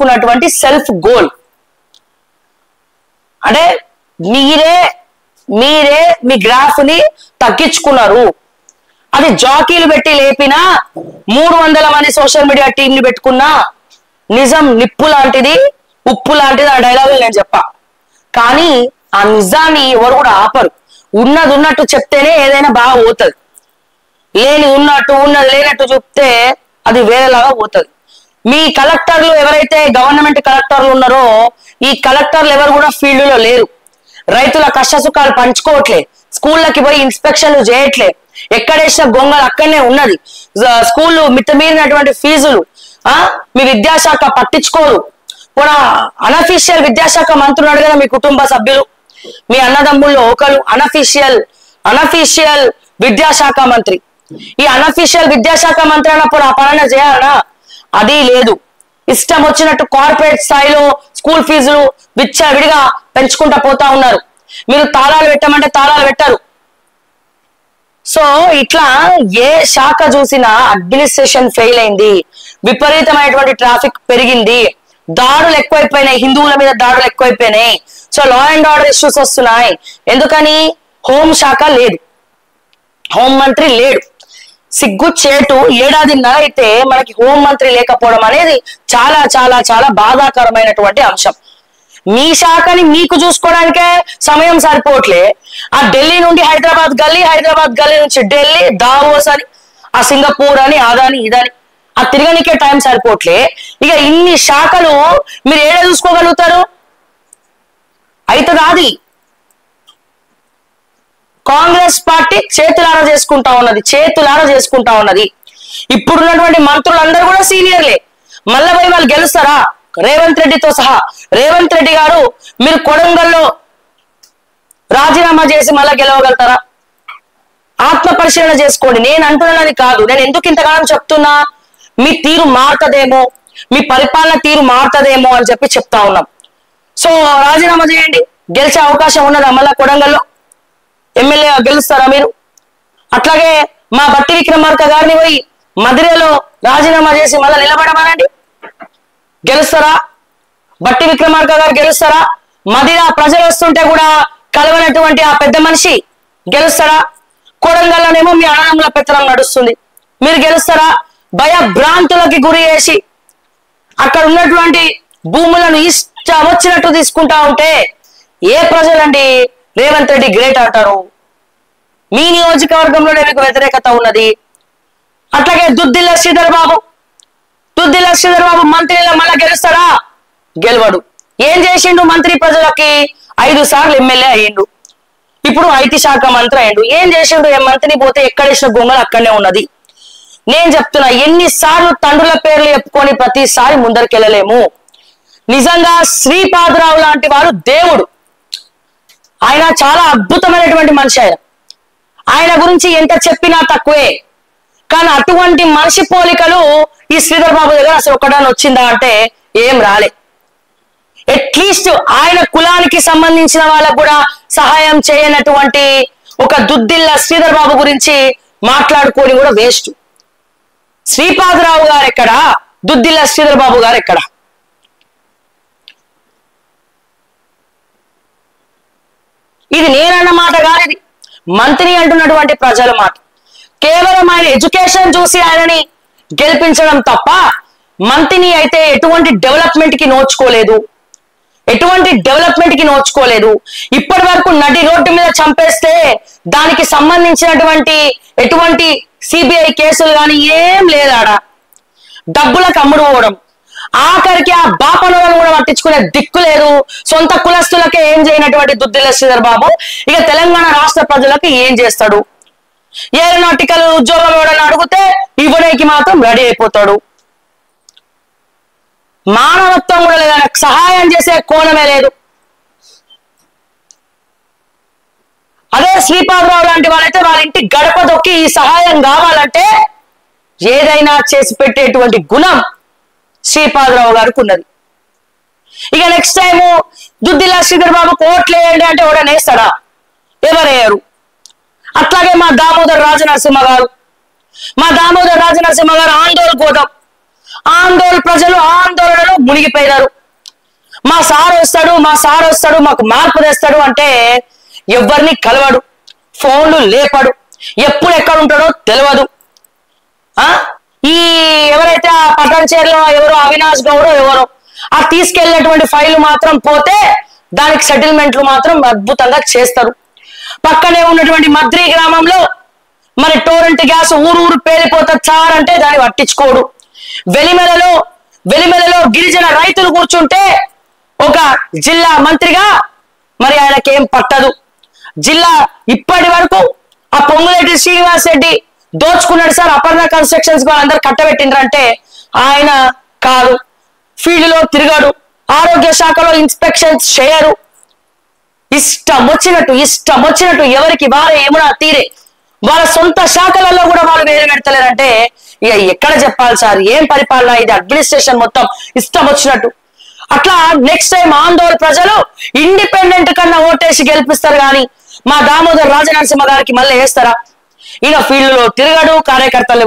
ఉన్నటువంటి self goal అంటే మీరే మీ గ్రాఫ్ ని తగ్గించుకున్నారు. అది జాకీలు పెట్టి లేపినా 300 మంది సోషల్ మీడియా టీం ని పెట్టుకున్నా నిజం నిప్పు లాంటిది ఉప్పు లాంటిది ఆ డైలాగ్ నేను చెప్పా. కానీ ఆ నిజాన్ని ఎవరు కూడా ఆపరు. ఉన్నది ఉన్నట్టు చెప్తేనే ఏదైనా బాగా పోతుంది. లేని ఉన్నట్టు ఉన్నది లేనట్టు చెప్తే అది వేరేలాగా పోతుంది. మీ కలెక్టర్లు ఎవరైతే గవర్నమెంట్ కలెక్టర్లు ఉన్నారో ఈ కలెక్టర్లు ఎవరు కూడా ఫీల్డ్ లో లేరు. రైతుల కష్టసుఖాలు పంచుకోవట్లే, స్కూళ్ళకి పోయి ఇన్స్పెక్షన్లు చేయట్లే, ఎక్కడేసిన గొంగలు అక్కడనే ఉన్నది. స్కూళ్ళు మితమీరినటువంటి ఫీజులు మీ విద్యాశాఖ పట్టించుకోరు. కూడా అనఫీషియల్ విద్యాశాఖ మంత్రులు కదా మీ కుటుంబ సభ్యులు, మీ అన్నదమ్ముళ్ళు ఒకరు అనఫీషియల్ విద్యాశాఖ మంత్రి. ఈ అనఫీషియల్ విద్యాశాఖ మంత్రి అన్నప్పుడు ఆ పాలన చేయాలనా? అది లేదు. ఇష్టం వచ్చినట్టు కార్పొరేట్ స్థాయిలో స్కూల్ ఫీజులు విడిగా పెంచుకుంటా పోతా ఉన్నారు. మీరు తాళాలు పెట్టమంటే తాళాలు పెట్టరు. సో ఇట్లా ఏ శాఖ చూసినా అడ్మినిస్ట్రేషన్ ఫెయిల్ అయింది, విపరీతమైనటువంటి ట్రాఫిక్ పెరిగింది, దాడులు ఎక్కువైపోయినాయి, హిందువుల మీద దాడులు ఎక్కువైపోయినాయి. So law and order issues వస్తున్నాయి. ఎందుకని? హోం శాఖ లేదు, హోం మంత్రి లేడు. సిగ్గు చేటు ఏడాదిన్నర అయితే మనకి హోం మంత్రి లేకపోవడం అనేది చాలా చాలా చాలా బాధాకరమైనటువంటి అంశం. మీ శాఖని మీకు చూసుకోవడానికే సమయం సరిపోవట్లే. ఆ ఢిల్లీ నుండి హైదరాబాద్ గల్లీ నుంచి ఢిల్లీ, దావోస్ అని, ఆ సింగపూర్ అని, అదని ఇదని ఆ తిరగనికే టైం సరిపోవట్లే. ఇక ఇన్ని శాఖలు మీరు ఏడా చూసుకోగలుగుతారు? అవుతుంది. కాంగ్రెస్ పార్టీ చేతులారా చేసుకుంటా ఉన్నది. ఇప్పుడున్నటువంటి మంత్రులందరూ కూడా సీనియర్లే. మళ్ళీ పోయి వాళ్ళు గెలుస్తారా? రేవంత్ రెడ్డితో సహా. రేవంత్ రెడ్డి గారు మీరు కొడంగల్లో రాజీనామా చేసి మళ్ళా గెలవగలుగుతారా? ఆత్మ పరిశీలన చేసుకోండి. నేను అంటున్నది కాదు. నేను ఎందుకు ఇంతకాలం చెప్తున్నా, మీ తీరు మారుతుందేమో, మీ పరిపాలన తీరు మారుతుందేమో అని చెప్పి చెప్తా ఉన్నాం. సో రాజీనామా చేయండి, గెలిచే అవకాశం ఉన్నదా? మళ్ళా కొడంగల్లో ఎమ్మెల్యే గెలుస్తారా మీరు? అట్లాగే మా బట్టి విక్రమార్క గారిని పోయి మదిరేలో రాజీనామా చేసి మళ్ళీ నిలబడమనండి, గెలుస్తారా? బట్టి విక్రమార్క గారు గెలుస్తారా? మదిర ప్రజలు వస్తుంటే కూడా కలవనటువంటి ఆ పెద్ద మనిషి గెలుస్తారా? కొడంగల్లోనేమో మీ అన్నదమ్ముల పెత్తనం నడుస్తుంది, మీరు గెలుస్తారా? భయభ్రాంతులకి గురి చేసి అక్కడ ఉన్నటువంటి భూములను ఇష్టం వచ్చినట్టు తీసుకుంటా ఉంటే ఏ ప్రజలండి రేవంత్ రెడ్డి గ్రేట్ అంటారు? మీ నియోజకవర్గంలోనే మీకు వ్యతిరేకత ఉన్నది. అట్లాగే దుద్దిల్ల శ్రీధర్ బాబు మంత్రిలో మళ్ళా గెలుస్తాడా? గెలవడు. ఏం చేసిండు మంత్రి? ప్రజలకి 5 సార్లు ఎమ్మెల్యే అయ్యిండు. ఇప్పుడు ఐటీ శాఖ మంత్రి అయ్యిండు. ఏం చేసిండు? మంత్రిని పోతే ఎక్కడేసిన గొంగలు అక్కడనే ఉన్నది. నేను చెప్తున్నా, ఎన్నిసార్లు తండ్రుల పేర్లు చెప్పుకొని ప్రతిసారి ముందరికెళ్ళలేము. నిజంగా శ్రీపాదరావు లాంటి వారు దేవుడు. ఆయన చాలా అద్భుతమైనటువంటి మనిషి. ఆయన గురించి ఎంత చెప్పినా తక్కువే. కానీ అటువంటి మనిషి పోలికలు ఈ శ్రీధర్ బాబు దగ్గర అసలు ఒక్కడాన్ని వచ్చిందా అంటే ఏం రాలే. అట్లీస్ట్ ఆయన కులానికి సంబంధించిన వాళ్ళకు కూడా సహాయం చేయనటువంటి ఒక దుద్దిల్ల శ్రీధర్ బాబు గురించి మాట్లాడుకొని కూడా వేస్ట్. శ్రీపాదరావు గారు ఎక్కడ, దుద్దిల్ల శ్రీధర్ బాబు గారు ఎక్కడ? ఇది నేనన్న మాట కాదు, ఇది మంత్రి అంటున్నటువంటి ప్రజల మాట. కేవలం ఆయన ఎడ్యుకేషన్ చూసి ఆయనని గెలిపించడం తప్ప మంత్రిని అయితే ఎటువంటి డెవలప్మెంట్ కి నోచుకోలేదు. ఇప్పటి వరకు నడి రోడ్డు మీద చంపేస్తే దానికి సంబంధించినటువంటి ఎటువంటి సిబిఐ కేసులు కానీ ఏం లేదాడ. డబ్బులకు అమ్ముడు పోవడం, ఆఖరికి ఆ బాపనులను కూడా పట్టించుకునే దిక్కు లేదు. సొంత కులస్తులకే ఏం చేయనటువంటి దుద్దిల్ల శ్రీధర్ బాబు ఇక తెలంగాణ రాష్ట్ర ప్రజలకు ఏం చేస్తాడు? ఏరోనాటికల్ ఉద్యోగం ఎవడని అడిగితే ఇవ్వడానికి మాత్రం రెడీ అయిపోతాడు. మానవత్వం కూడా లేదా, సహాయం చేసే కోణమే లేదు. అదే శ్రీపాదరావు లాంటి వాళ్ళైతే వాళ్ళ ఇంటి గడప దొక్కి ఈ సహాయం కావాలంటే ఏదైనా చేసి పెట్టేటువంటి గుణం శ్రీపాదరావు గారికి ఉన్నది. ఇక నెక్స్ట్ టైము దుద్దిల్ల శ్రీధర్ బాబు ఓట్లేయండి అంటే ఎవడని వేస్తాడా? ఎవరేయరు. అట్లాగే మా దామోదర్ రాజనరసింహ గారు ఆందోళన పోదాం. ప్రజలు ఆందోళనలో మునిగిపోయినారు. మా సార్ వస్తాడు మాకు మార్పు తెస్తాడు అంటే ఎవరిని కలవడు, ఫోన్లు లేపడు, ఎప్పుడు ఎక్కడ ఉంటాడో తెలియదు. ఈ ఎవరైతే ఆ పటాన్చేరులో ఎవరో అవినాష్ గౌడ్ ఎవరో ఆ తీసుకెళ్ళినటువంటి ఫైల్ మాత్రం పోతే దానికి సెటిల్మెంట్లు మాత్రం అద్భుతంగా చేస్తారు. పక్కనే ఉన్నటువంటి మద్రి గ్రామంలో మరి టోరెంట్ గ్యాస్ ఊరు పేలిపోతుంది సార్ అంటే దాన్ని పట్టించుకోడు. వెలిమెలలో గిరిజన రైతులు కూర్చుంటే ఒక జిల్లా మంత్రిగా మరి ఆయనకేం పట్టదు. జిల్లా ఇప్పటి వరకు ఆ పొంగులేటి శ్రీనివాస్ రెడ్డి దోచుకున్నాడు సార్, అపర్ణ కన్స్ట్రక్షన్స్ అందరు కట్టబెట్టిండ్రంటే ఆయన కాదు. ఫీల్డ్ లో తిరగడు, ఆరోగ్య శాఖలో ఇన్స్పెక్షన్స్ చేయరు. ఇష్టం వచ్చినట్టు ఎవరికి వారే ఏమన్నా తీరే వాళ్ళ సొంత శాఖలలో కూడా వాళ్ళు వేలు పెడతలేరంటే ఇక ఎక్కడ చెప్పాలి సార్, ఏం పరిపాలన ఇది, అడ్మినిస్ట్రేషన్ మొత్తం ఇష్టం వచ్చినట్టు. అట్లా నెక్స్ట్ టైం ఆందోళన ప్రజలు ఇండిపెండెంట్ కన్నా ఓటేసి గెలిపిస్తారు కానీ మా దామోదర్ రాజనరసింహ గారికి మళ్ళీ వేస్తారా? ఈయన ఫీల్డ్ లో తిరగడు, కార్యకర్తలు